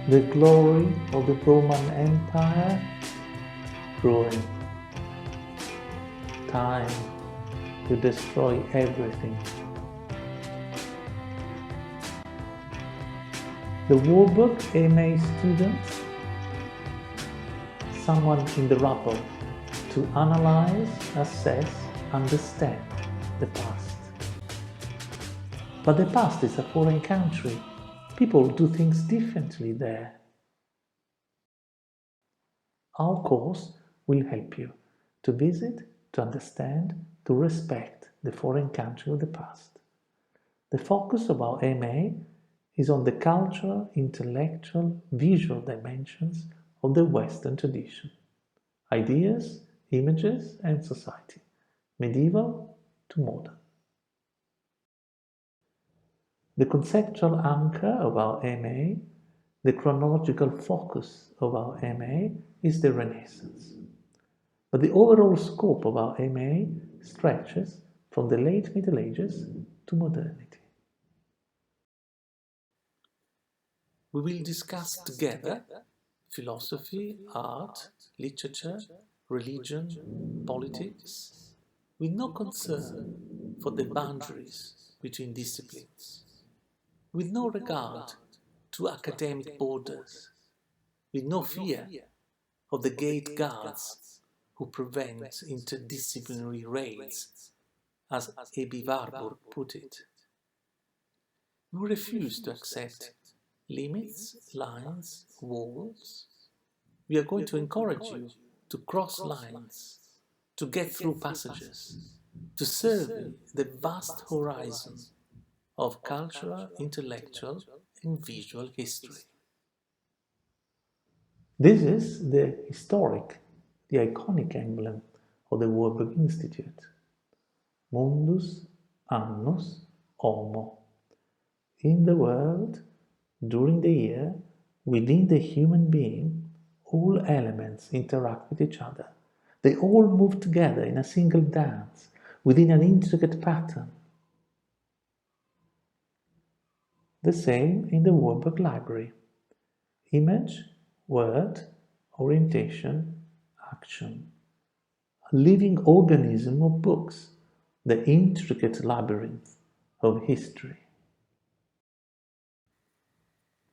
The glory of the Roman Empire growing. Time to destroy everything. The Warburg MA students, someone in the rubble, to analyze, assess, understand the past. But the past is a foreign country. People do things differently there. Our course will help you to visit, to understand, to respect the foreign country of the past. The focus of our MA is on the cultural, intellectual, visual dimensions of the Western tradition. Ideas, images, and society, medieval to modern. The conceptual anchor of our MA, the chronological focus of our MA is the Renaissance. But the overall scope of our MA stretches from the late Middle Ages to modernity. We will discuss together philosophy, art, literature, religion, politics, with no concern for the boundaries between disciplines, with no regard to academic borders, with no fear of the gate guards who prevent interdisciplinary raids, as A.B. Warburg put it. We refuse to accept limits, lines, walls. We are going to encourage you to cross lines, to get through passages, to survey the vast horizon of cultural, intellectual, and visual history. This is the historic, the iconic emblem of the Warburg Institute. Mundus annus homo. In the world, during the year, within the human being, all elements interact with each other. They all move together in a single dance, within an intricate pattern. The same in the Warburg Library. Image, word, orientation, action. A living organism of books, the intricate labyrinth of history.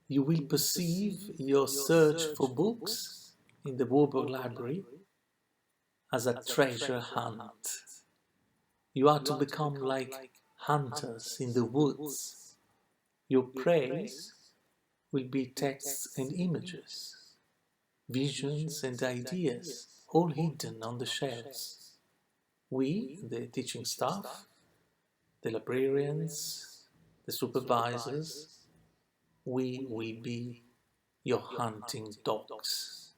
You will perceive your search for books in the Warburg Library as a treasure hunt. You are to become like hunters in the woods. Your praise will be texts and images, visions and ideas, all hidden on the shelves. We, the teaching staff, the librarians, the supervisors, we will be your hunting dogs.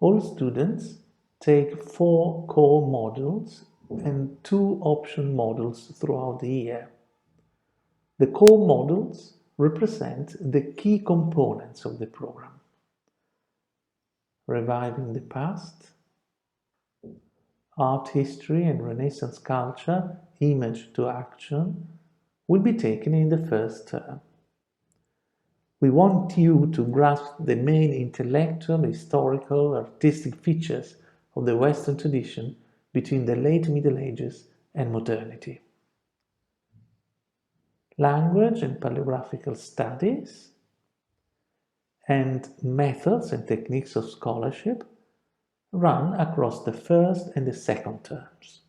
All students take 4 core modules and 2 option modules throughout the year. The core modules represent the key components of the program. Reviving the past, art history and Renaissance culture, image to action, will be taken in the first term. We want you to grasp the main intellectual, historical, artistic features of the Western tradition between the late Middle Ages and modernity. Language and paleographical studies, and methods and techniques of scholarship run across the first and the second terms.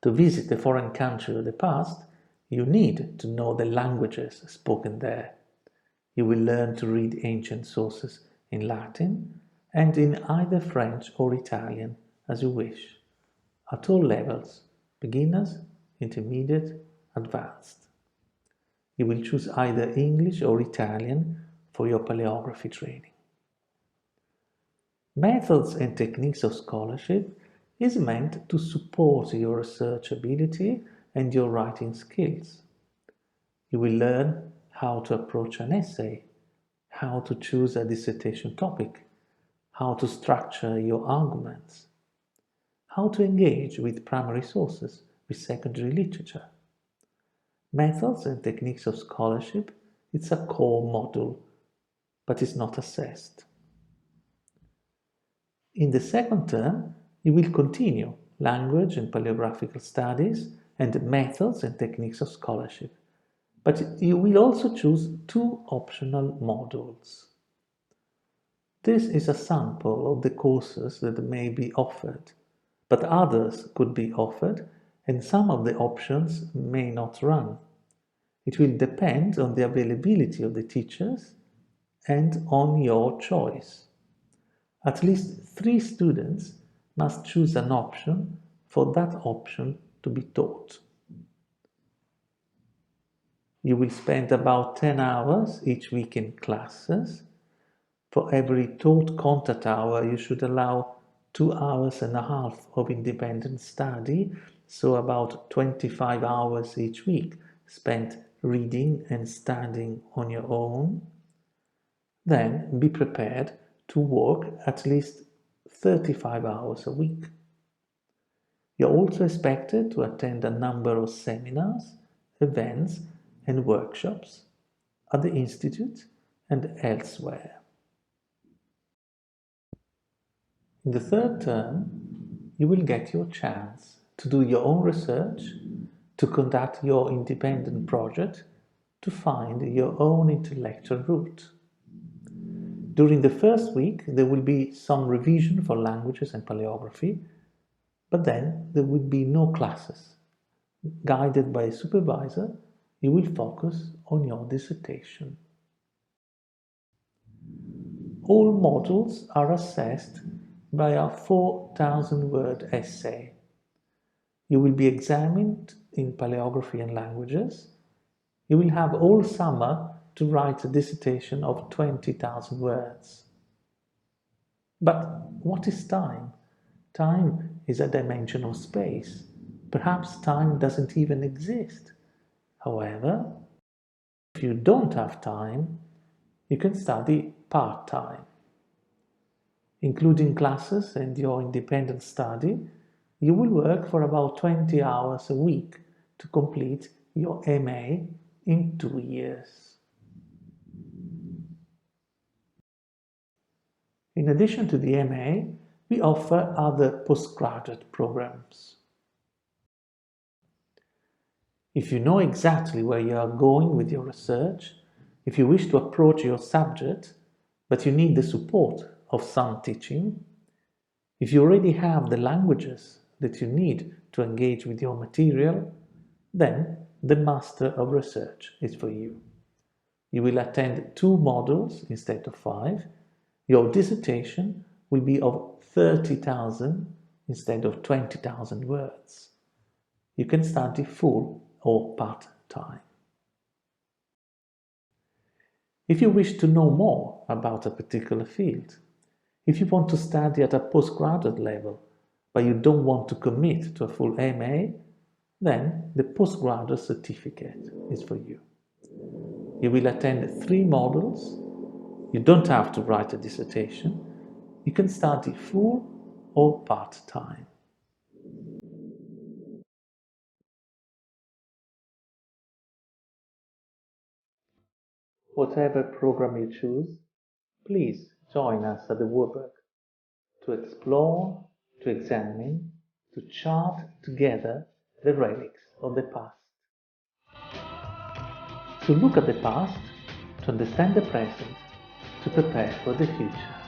To visit the foreign country of the past, you need to know the languages spoken there. You will learn to read ancient sources in Latin and in either French or Italian as you wish, at all levels, beginners, intermediate, advanced. You will choose either English or Italian for your paleography training. Methods and techniques of scholarship is meant to support your research ability and your writing skills. You will learn how to approach an essay, how to choose a dissertation topic, how to structure your arguments, how to engage with primary sources, with secondary literature. Methods and techniques of scholarship, it's a core module, but it's not assessed. In the second term, you will continue language and paleographical studies and methods and techniques of scholarship, but you will also choose 2 optional modules. This is a sample of the courses that may be offered, but others could be offered and some of the options may not run. It will depend on the availability of the teachers and on your choice. At least 3 students must choose an option for that option to be taught. You will spend about 10 hours each week in classes. For every taught contact hour, you should allow 2 hours and a half of independent study, so about 25 hours each week spent reading and studying on your own. Then be prepared to work at least 35 hours a week. You're also expected to attend a number of seminars, events, and workshops at the Institute and elsewhere. In the third term, you will get your chance to do your own research, to conduct your independent project, to find your own intellectual route. During the first week, there will be some revision for languages and paleography, but then there will be no classes. Guided by a supervisor, you will focus on your dissertation. All modules are assessed by a 4,000-word essay. You will be examined in paleography and languages. You will have all summer to write a dissertation of 20,000 words. But what is time? Time is a dimension of space. Perhaps time doesn't even exist. However, if you don't have time, you can study part-time. Including classes and your independent study, you will work for about 20 hours a week to complete your MA in 2 years. In addition to the MA, we offer other postgraduate programs. If you know exactly where you are going with your research, if you wish to approach your subject, but you need the support of some teaching, if you already have the languages that you need to engage with your material, then the Master of Research is for you. You will attend 2 modules instead of 5. Your dissertation will be of 30,000 instead of 20,000 words. You can study full or part-time. If you wish to know more about a particular field, if you want to study at a postgraduate level, but you don't want to commit to a full MA, then the postgraduate certificate is for you. You will attend 3 modules. You don't have to write a dissertation. You can study full or part-time. Whatever program you choose, please join us at the Warburg to explore, to examine, to chart together the relics of the past. To look at the past, to understand the present, to prepare for the future.